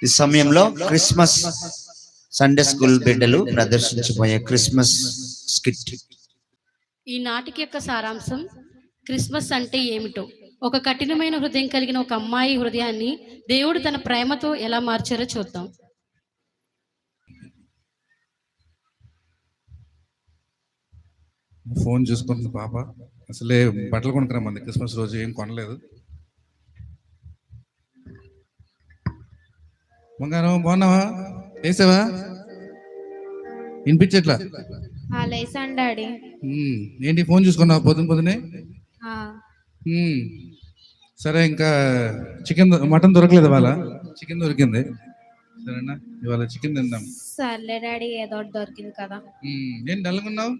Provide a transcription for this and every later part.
ఈ సమయంలో Christmas Sunday school బిడ్డలు ప్రదర్శించబోయే క్రిస్మస్ స్కిట్. ఈ నాటిక యొక్క సారాంశం క్రిస్మస్ అంటే ఏమిటో. ఒక కఠినమైన హృదయం కలిగిన ఒక అమ్మాయి హృదయాన్ని దేవుడు తన ప్రేమతో ఎలా మార్చారో చూద్దాం. ఫోన్ చూసుకుంటుంది పాప. అసలే బట్టలు కొనుక్కురామంది, క్రిస్మస్ రోజు ఏం కొనలేదు. బంగారం బాగున్నావా? వేసావా? వినిపించట్లా? డాడీ. ఏంటి ఫోన్ చూసుకున్నావా పొద్దునే? సరే, ఇంకా మటన్ దొరకలేదు ఇవాళ. చికెన్ దొరికింది. సరేనా, ఇవాళ చికెన్ తిందాం. సర్లే డాడీ, ఏదో ఒకటి దొరికింది కదా. ఏం డల్గున్నావు?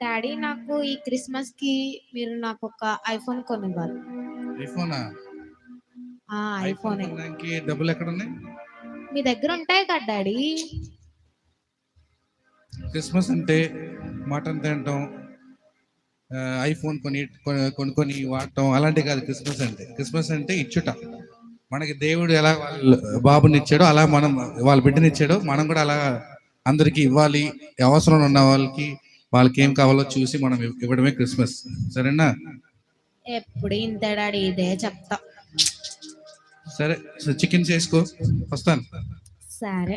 డాడీ, నాకు ఈ క్రిస్మస్ కి మీరు నాకు ఒక ఐఫోన్ కొనివ్వాలి. ఐఫోనా? ఐఫోన్. డబ్బులు ఎక్కడ ఉన్నాయి? మీ దగ్గర ఉంటాయి కదా డాడీ. క్రిస్మస్ అంటే మటన్ తినటం, ఐఫోన్ కొనుక్కొని వాడటం అలాంటివి కాదు. క్రిస్మస్ అంటే ఇచ్చుట. మనకి దేవుడు ఎలా బాబుని ఇచ్చాడో అలా మనం వాళ్ళ బిడ్డని ఇచ్చాడో మనం కూడా అలా అందరికి ఇవ్వాలి. అవసరం ఉన్న వాళ్ళకి ఏం కావాలో చూసి మనం ఇవ్వడమే క్రిస్మస్. సరేనా? ఎప్పుడు ఇంతే డాడీ, ఇదే చెప్తా. సరే, చికెన్ చేసుకో, వస్తాను. సరే.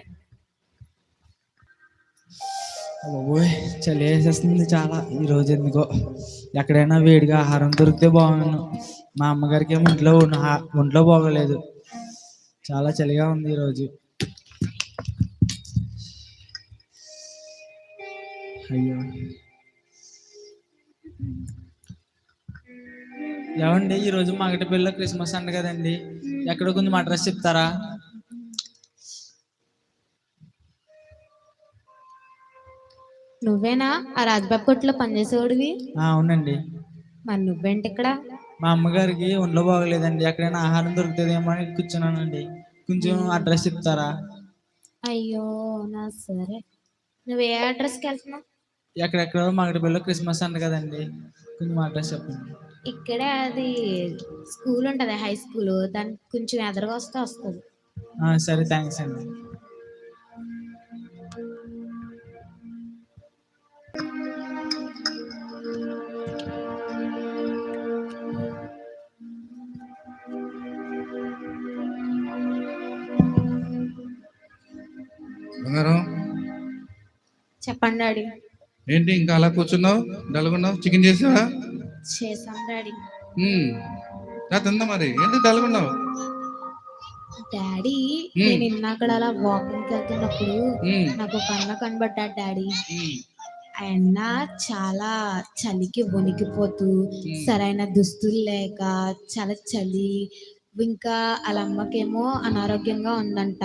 చలి వేసేస్తుంది చాలా ఈరోజు. ఎందుకో ఎక్కడైనా వేడిగా ఆహారం దొరికితే బాగున్నాను. మా అమ్మగారికి ఏమో ఒంట్లో బాగోలేదు. చాలా చలిగా ఉంది ఈరోజు. అయ్యో, ఏమండి ఈరోజు మగటిపల్లిలో క్రిస్మస్ అంట కదండి, ఎక్కడ కొంచెం అడ్రస్ చెప్తారా? నువ్వేనా ఆ రాజ్బాబు కొట్లో పనిచేసేవాడివి? అవునండి. మరి నువ్వేంటి ఇక్కడ? మా అమ్మగారికి ఒంట్లో బాగోలేదండి, ఎక్కడైనా ఆహారం దొరుకుతుందేమో అని కూర్చున్నానండి. కొంచెం అడ్రస్ చెప్తారా? అయ్యో నా, సరే. నువ్వు ఏ అడ్రస్కి వెళ్తున్నావు? ఎక్కడెక్కడో మగటిపల్లిలో క్రిస్మస్ అంట కదండి, కొంచెం అడ్రస్ చెప్పండి. ఇక్కడే అది స్కూల్ ఉంటుంది, హై స్కూల్, దానికి కొంచెం ఎదురుగా వస్తుంది. సరే, థ్యాంక్స్ అండి. బంగారం, చెప్పండి డాడీ. ఏంటి ఇంకా అలా కూర్చున్నావు, డల్గున్నావు? చికెన్ చేసావా? చేసాం డాడీ. తిందా మరి, ఏంటి డల్గున్నావు? డాడీ, నేను ఇన్నాక్కడ అలా వాకింగ్ వెళ్తున్నప్పుడు నాకు ఒక అన్న కనబడ్డాడు డాడీ. ఆయన చాలా చలికి వణికిపోతూ, సరైన దుస్తులు లేక, చాలా చలి, ఇంకా వాళ్ళ అమ్మకేమో అనారోగ్యంగా ఉందంట,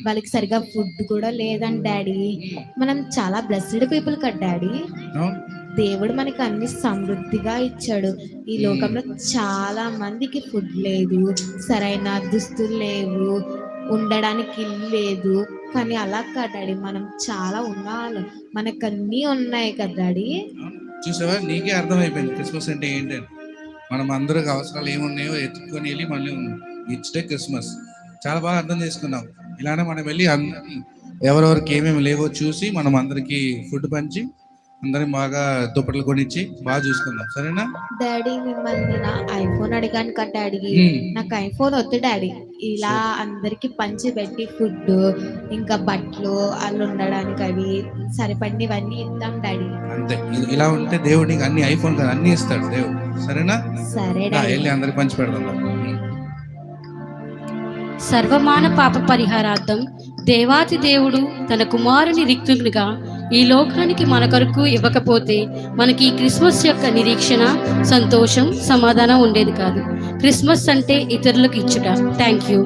వాళ్ళకి సరిగా ఫుడ్ కూడా లేదంట డాడీ. మనం చాలా బ్లెస్డ్ పీపుల్ కదా డాడీ. దేవుడు మనకి అన్ని సమృద్ధిగా ఇచ్చాడు. ఈ లోకంలో చాలా మందికి ఫుడ్ లేదు, సరైన దుస్తులు లేవు, ఉండడానికి ఇల్లు లేదు. కానీ అలా కదా డాడీ, మనం చాలా ఉన్నవాళ్ళం, మనకు అన్నీ ఉన్నాయి కదా డాడీ. చూసావా, నీకే అర్థమైపోయింది క్రిస్మస్ అంటే ఏంటని. మనం అందరికి అవసరాలు ఏమున్నాయో ఎత్తుకొని వెళ్ళి మళ్ళీ ఇచ్చే క్రిస్మస్. చాలా బాగా అర్థం చేసుకున్నాం. ఇలానే మనం వెళ్ళి అందరికి ఎవరెవరికి ఏమేమి లేవో చూసి మనం అందరికి ఫుడ్ పంచి అందరికి బాగా దుప్పట్లు కొనిచ్చి బాగా చూసుకుందాం. సరేనా డాడీ? మిమ్మల్ని నా ఐఫోన్ అడిగాను కదా డాడీ, నాకు ఐఫోన్ వద్దు డాడీ. ఇలా అందరికి పంచి పెట్టి ఫుడ్, ఇంకా బట్టలు, వాళ్ళు ఉండడానికి అవి సరిపడినవన్నీ ఇద్దాం డాడీ. అంతే, ఇలా ఉంటే దేవుడు నీకు అన్ని ఐఫోన్ కదా అన్ని ఇస్తాడు దేవుడు. సరేనా? సరే డాడీ. వెళ్ళి అందరికి పంచి పెడదాం. సర్వమాన పాప పరిహారార్థం దేవాతి దేవుడు తన కుమారుని రిక్తునిగా ఈ లోకానికి మన కొరకు ఇవ్వకపోతే మనకి ఈ క్రిస్మస్ యొక్క నిరీక్షణ, సంతోషం, సమాధానం ఉండేది కాదు. క్రిస్మస్ అంటే ఇతరులకు ఇచ్చుట. Thank you.